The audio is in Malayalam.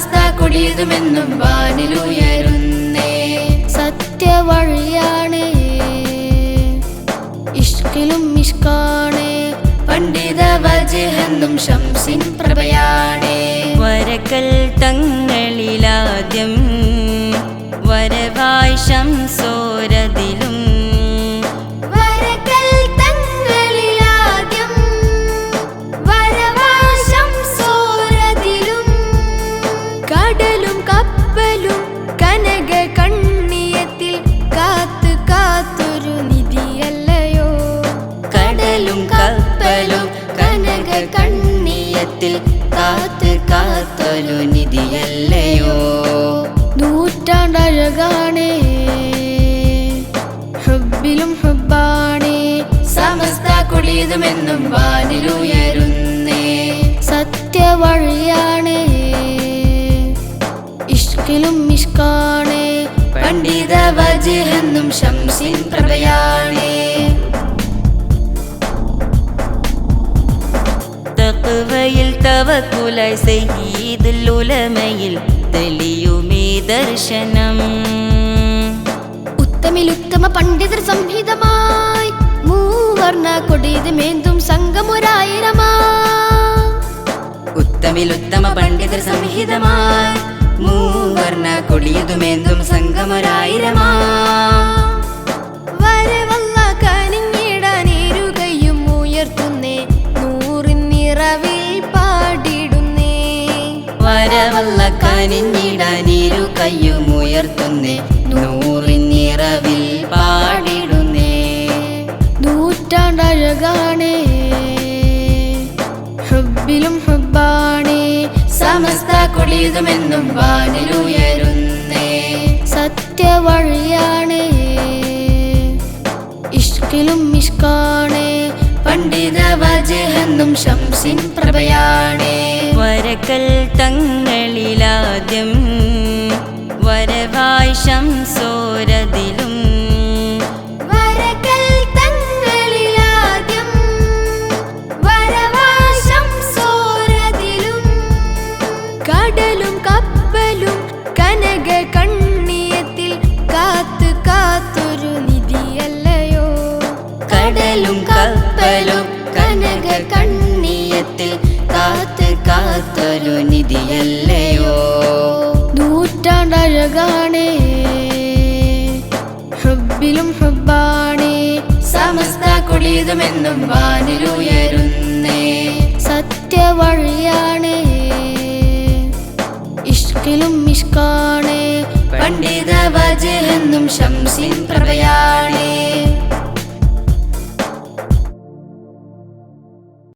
സമസ്ത കൊടിയതുമെന്നും വാനിലുയരുന്നേ. സത്യവഴിയാണ് ഇഷ്കിലും ഇഷ്കാണ് പണ്ഡിത വജ്ഹെന്നും ശംസിൻ പ്രഭയാണേ. വരക്കൽ തങ്ങളിലാദ്യം വരവായി ശംസോരതിലും വരക്കൽ തങ്ങളിലാദ്യം വരവായി ശംസോരതിലും കടലും കപ്പലും കനക കണ്ണിയത്തിൽ കാത്തു കാത്തൊരു നിധിയല്ലയോ. കടലും കപ്പലും കനക കണ്ണിയത്തിൽ കാത്ത് കാത്തൊരു നിധിയല്ലയോ. നൂറ്റാണ്ടഴകാണ് ഹബ്ബിലും ഹബ്ബാണ് സമസ്ത കൊടിയതുമെന്നും വാനിലുയരുന്നേ. സത്യവഴിയാണ് ഇഷ്കിലും ഇഷ്കാണ് പണ്ഡിത വജ്ഹെന്നും ശംസിൻ പ്രഭയാണേ. തഖ്വയിൽ തവക്കുലായി സയ്യിദുൽ ഉലമയിൽ തെളിയുമീ ദർശനം. ഉത്തമിലുത്തമ പണ്ഡിതർ സംഹിതമായി മൂവർണ്ണ കൊടിയതുമേന്തും സംഘമൊരായിരമാ. ഉത്തമിലുത്തമ പണ്ഡിതർ സംഹിതമായി മൂവർണ്ണ കൊടിയതുമേന്തും സംഘമൊരായിരമാ. വരവല്ല കനിഞ്ഞിടാനേരുകയും ഉയർത്തുന്നേ നൂറിൻ നിറവിൽ പാടിടുന്നേ. വരവല്ല കനിഞ്ഞിടാനിരു കയ്യും ഉയർത്തുന്നേ നൂറിൻ നിറവിൽ പാടിടുന്നേ. നൂറ്റാണ്ടഴകാണ് ഹബ്ബിലും ഹബ്ബാണ് സമസ്ത കൊടിയതുമെന്നും വാനിലുയരുന്നേ. സത്യവഴിയാണ് ഇഷ്കിലും ഇഷ്കാണ് പണ്ഡിത വജ്ഹെന്നും ശംസിൻ പ്രഭയാണേ. വരക്കൽ തങ്ങളിലാദ്യം വരവായി ശംസോരതിലും വരക്കൽ തങ്ങളിലാദ്യം വരവായി ശംസോരതിലും കടലും കപ്പലും കനക കണ്ണിയത്തിൽ കാത്തു കാത്തൊരു നിധിയല്ലയോ. കടലും കപ്പലും കനക കണ്ണിയത്തിൽ കാത്ത് കാത്തൊരു നിധിയല്ലയോ. നൂറ്റാണ്ടഴകാണ് ഹബ്ബിലും ഹബ്ബാണ് സമസ്ത കൊടിയതുമെന്നും വാനിലുയരുന്നേ. സത്യവഴിയാണ് ഇഷ്കിലും ഇഷ്കാണ് പണ്ഡിത വജ്ഹെന്നും ശംസിൻ പ്രഭയാണേ.